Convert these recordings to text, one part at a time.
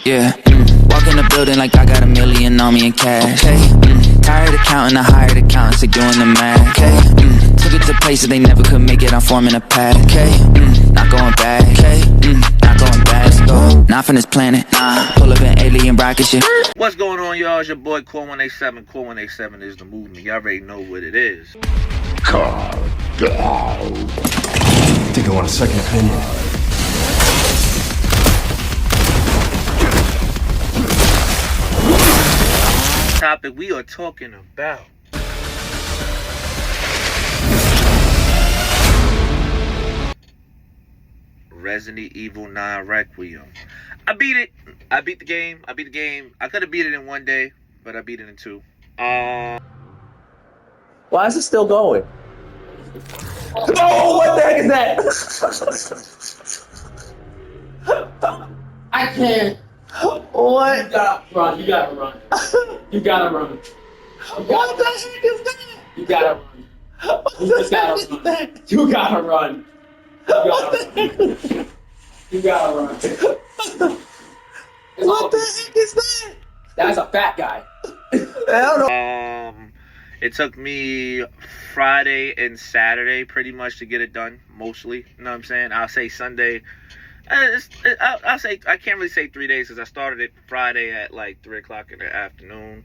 Yeah, walk in the building like I got $1 million on me in cash. Hey, tired of counting, I hired accountants, they doing the math. Hey, took it to places they never could make it, I'm forming a pack. Hey, not going back. Hey, not going back. Let's go, not from this planet. Nah, pull up an alien rocket ship. What's going on, y'all? It's your boy Core 187. Core 187 is the movement. Y'all already know what it is. I think I want a second opinion. Topic we are talking about Resident Evil 9 Requiem. I beat it. I beat the game. I could have beat it in one day, but I beat it in two. Why is it still going? Oh, what the heck is that? I can't. What? You gotta run. You gotta run. You gotta run. What the heck is that? You gotta run. You just gotta run. You gotta run. You gotta run. What the heck is that? That's a fat guy. Hell no. It took me Friday and Saturday pretty much to get it done, mostly. You know what I'm saying? I'll say Sunday. I'll say, I can't really say 3 days because I started it Friday at like 3 o'clock in the afternoon.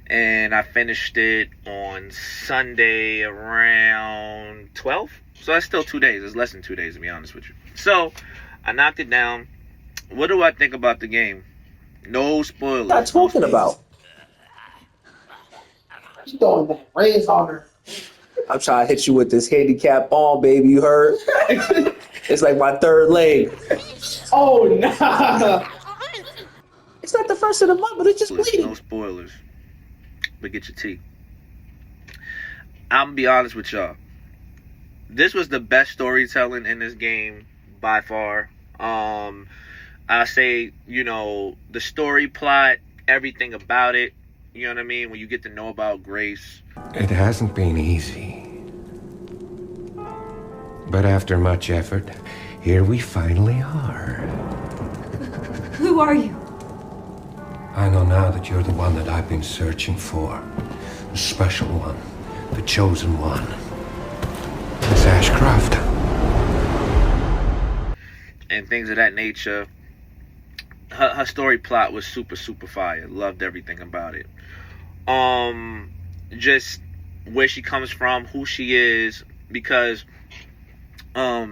And I finished it on Sunday around 12. So that's still 2 days. It's less than 2 days, to be honest with you. So I knocked it down. What do I think about the game? No spoilers. What are you talking about? You throwing that raise on her. I'm trying to hit you with this handicap on, baby. You heard? It's like my third leg. Oh, nah. It's not the first of the month, but it's just bleeding. No spoilers. But get your tea. I'm going to be honest with y'all. This was the best storytelling in this game by far. I say, you know, the story plot, everything about it. You know what I mean? When you get to know about Grace. It hasn't been easy. But after much effort, here we finally are. Who are you? I know now that you're the one that I've been searching for. The special one. The chosen one. Miss Ashcroft. And things of that nature. Her story plot was super fire. Loved everything about it. Just where she comes from, who she is, because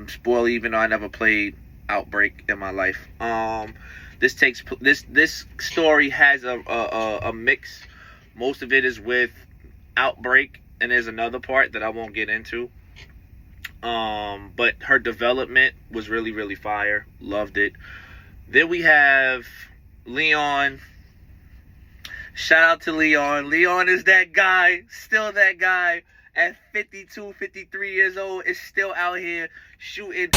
spoiler, even though I never played Outbreak in my life, this story has a mix. Most of it is with Outbreak, and there's another part that I won't get into. But her development was really fire. Loved it. Then we have Leon. Shout out to Leon. Leon is that guy. Still that guy. At 52, 53 years old, is still out here shooting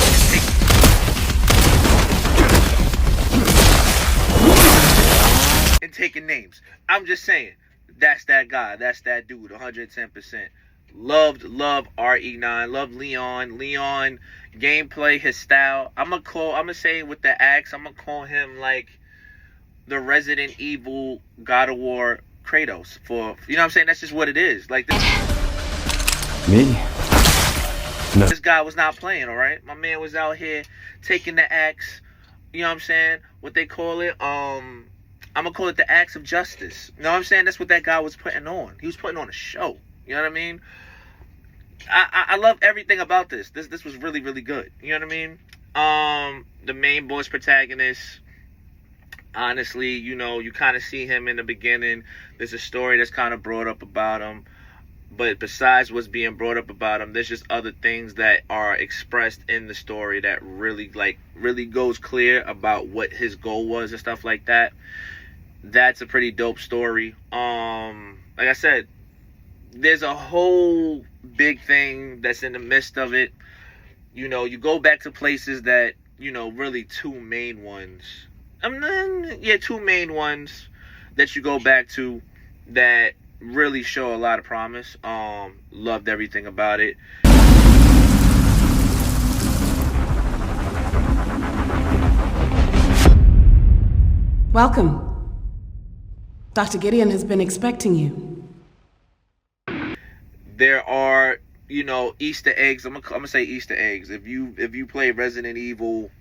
and taking names. I'm just saying. That's that guy. That's that dude. 110%. Loved RE9. Loved Leon. Leon gameplay, his style. I'm gonna say with the axe, I'm gonna call him like the Resident Evil God of War Kratos. For, you know what I'm saying? That's just what it is. Like this. Me? No. This guy was not playing, all right? My man was out here taking the axe. You know what I'm saying? What they call it? I'm gonna call it the axe of justice. You know what I'm saying? That's what that guy was putting on. He was putting on a show. You know what I mean? I love everything about this. This was really good. You know what I mean? The main boy's protagonist, honestly, you know, you kind of see him in the beginning. There's a story that's kind of brought up about him. But besides what's being brought up about him, there's just other things that are expressed in the story that really goes clear about what his goal was and stuff like that. That's a pretty dope story. Like I said, there's a whole big thing that's in the midst of it. You know, you go back to places that, you know, really two main ones that you go back to that really show a lot of promise. Loved everything about it. Welcome. Dr. Gideon has been expecting you. There are, Easter eggs. I'm gonna say Easter eggs. If you play Resident Evil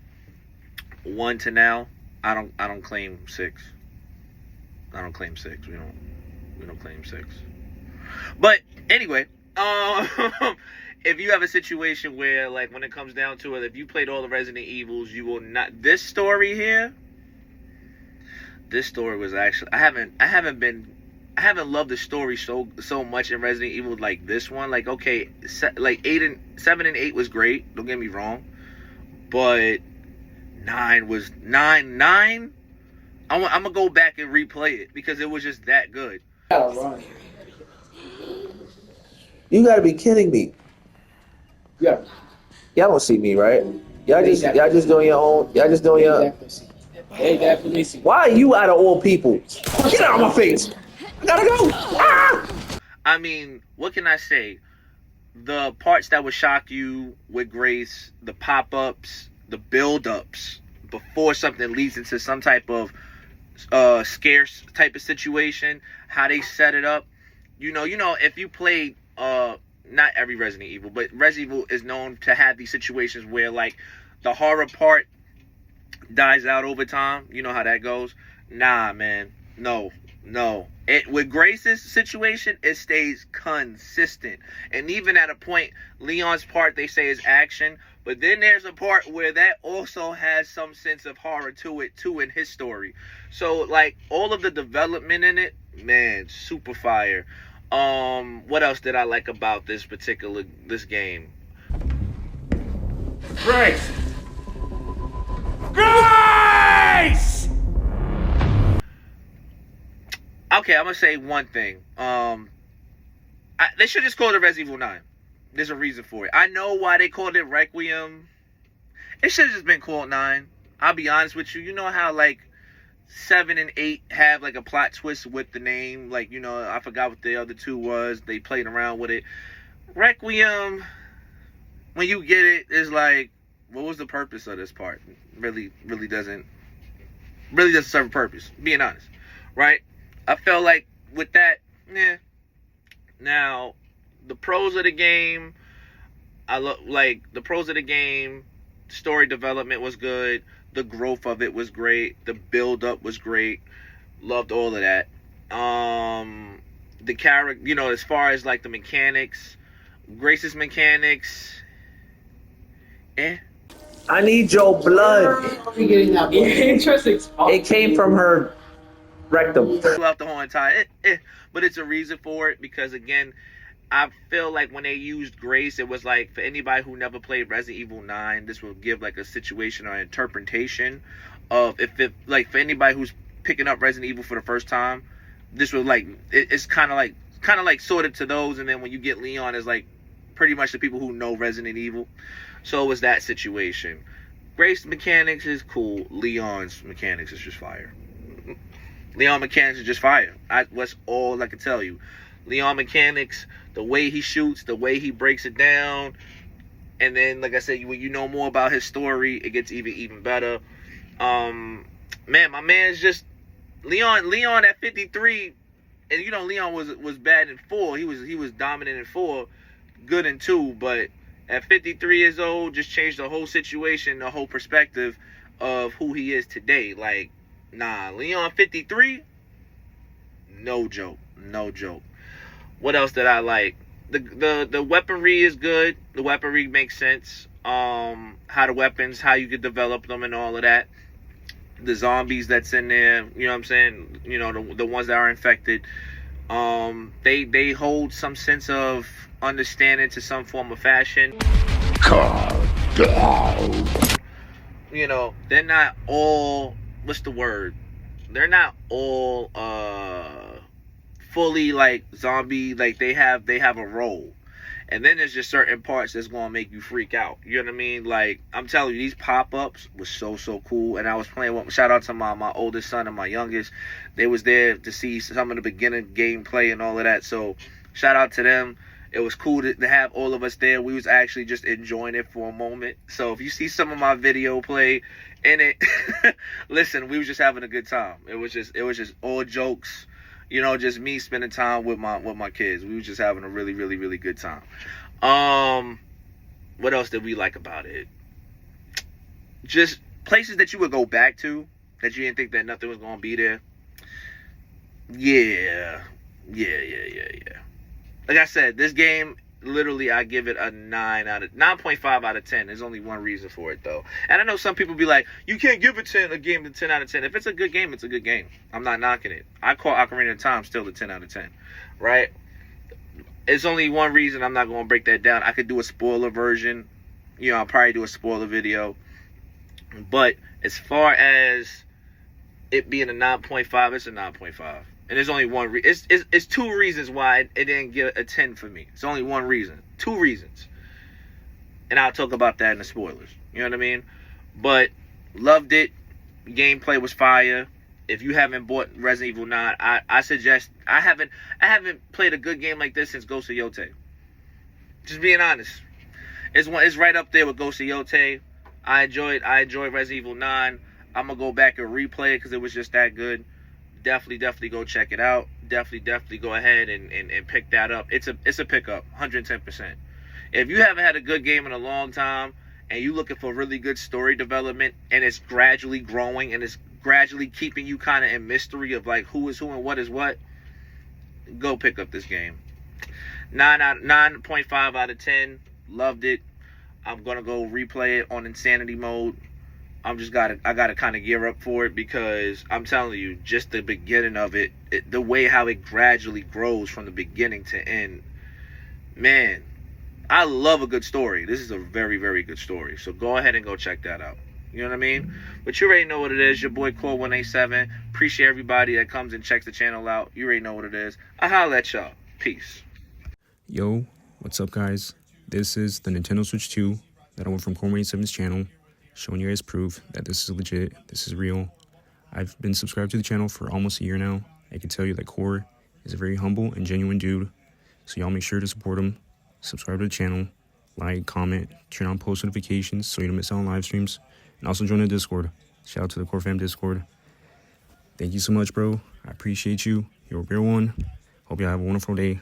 1 to now, I don't claim 6. I don't claim 6. We don't claim 6. But anyway, if you have a situation where, like, when it comes down to it, if you played all the Resident Evils, you will not. This story was actually, I haven't loved the story so much in Resident Evil like this one. Like, okay, like 7 and 8 was great. Don't get me wrong, but 9 was 9. I'm gonna go back and replay it because it was just that good. You gotta be kidding me. Yeah. Y'all don't see me, right? Y'all just doing your own. Y'all just doing your. They definitely see. Why are you out of all people? Get out of my face! I gotta go. Ah! I mean, what can I say? The parts that would shock you with Grace, the pop-ups, the build-ups before something leads into some type of scarce type of situation, how they set it up. If you played not every Resident Evil, but Resident Evil is known to have these situations where, like, the horror part dies out over time. You know how that goes. Nah, man. No. With Grace's situation, it stays consistent. And even at a point, Leon's part, they say, is action. But then there's a part where that also has some sense of horror to it, too, in his story. So, like, all of the development in it, man, super fire. What else did I like about this game? Grace! Grace! Okay, I'm gonna say one thing. They should just call it Resident Evil 9. There's a reason for it. I know why they called it Requiem. It should have just been called 9. I'll be honest with you. You know how, like, 7 and 8 have, like, a plot twist with the name. Like, I forgot what the other 2 was. They played around with it. Requiem, when you get it, is like, what was the purpose of this part? Really doesn't serve a purpose, being honest. Right? I felt like with that, Now, the pros of the game, the pros of the game, story development was good. The growth of it was great. The build up was great. Loved all of that. The character, as far as, like, the mechanics, Grace's mechanics, I need your blood. Interesting. It came from her rectum. Throughout the whole entire, but it's a reason for it because, again, I feel like when they used Grace, it was like, for anybody who never played Resident Evil 9, this will give, like, a situation or interpretation of, if it, like, for anybody who's picking up Resident Evil for the first time, this was like, it's kind of like sorted to those, and then when you get Leon, is like pretty much the people who know Resident Evil. So it was that situation. Grace's mechanics is cool. Leon's mechanics is just fire. Leon mechanics is just fire. That's all I can tell you. Leon mechanics, the way he shoots, the way he breaks it down, and then, like I said, when you know more about his story, it gets even better. Man, my man's just Leon at 53, and Leon was bad in 4. He was dominant in 4, good in 2, but at 53 years old, just changed the whole situation, the whole perspective of who he is today. Like, nah, Leon 53, no joke. What else did I like? The weaponry is good. The weaponry makes sense. How the weapons, how you could develop them and all of that. The zombies that's in there, you know what I'm saying? The ones that are infected. They hold some sense of understanding to some form of fashion. They're not all, what's the word? They're not all fully, like, zombie. Like, they have a role. And then there's just certain parts that's gonna make you freak out. You know what I mean? Like, I'm telling you, these pop-ups was so cool. And I was playing with, shout out to my oldest son and my youngest. They was there to see some of the beginning gameplay and all of that. So shout out to them. It was cool to have all of us there. We was actually just enjoying it for a moment. So if you see some of my video play in it, listen, we was just having a good time. It was just all jokes, you know, just me spending time with my kids. We was just having a really, really, really good time. What else did we like about it? Just places that you would go back to that you didn't think that nothing was gonna be there. Yeah. Like I said, this game, literally, I give it a 9.5 out of 10. There's only one reason for it, though. And I know some people be like, you can't give a game a 10 out of 10. If it's a good game, it's a good game. I'm not knocking it. I call Ocarina of Time still a 10 out of 10, right? It's only one reason I'm not going to break that down. I could do a spoiler version. You know, I'll probably do a spoiler video. But as far as it being a 9.5, it's a 9.5. And there's only one reason. It's two reasons why it didn't get a 10 for me. It's only one reason. Two reasons. And I'll talk about that in the spoilers. You know what I mean? But loved it. Gameplay was fire. If you haven't bought Resident Evil 9, I suggest. I haven't played a good game like this since Ghost of Yotei. Just being honest. It's right up there with Ghost of Yotei. I enjoyed Resident Evil 9. I'm gonna go back and replay it because it was just that good. Definitely go check it out. Definitely go ahead and pick that up. It's a pickup, 110%. If you haven't had a good game in a long time and you're looking for really good story development and it's gradually growing and it's gradually keeping you kind of in mystery of like who is who and what is what, go pick up this game. 9.5 out of 10. Loved it. I'm gonna go replay it on insanity mode. I gotta kind of gear up for it because I'm telling you, just the beginning of it, the way how it gradually grows from the beginning to end, man, I love a good story. This is a very, very good story. So go ahead and go check that out. You know what I mean? But you already know what it is. Your boy Core 187. Appreciate everybody that comes and checks the channel out. You already know what it is. I holla at y'all. Peace. Yo, what's up, guys? This is the Nintendo Switch 2 that I went from Core 187's channel, showing you guys proof that this is legit, this is real. I've been subscribed to the channel for almost a year now. I can tell you that Core is a very humble and genuine dude, so y'all make sure to support him. Subscribe to the channel, like, comment, turn on post notifications so you don't miss out on live streams, and also join the Discord. Shout out to the Core Fam Discord. Thank you so much, bro. I appreciate you. You're a real one. Hope y'all have a wonderful day.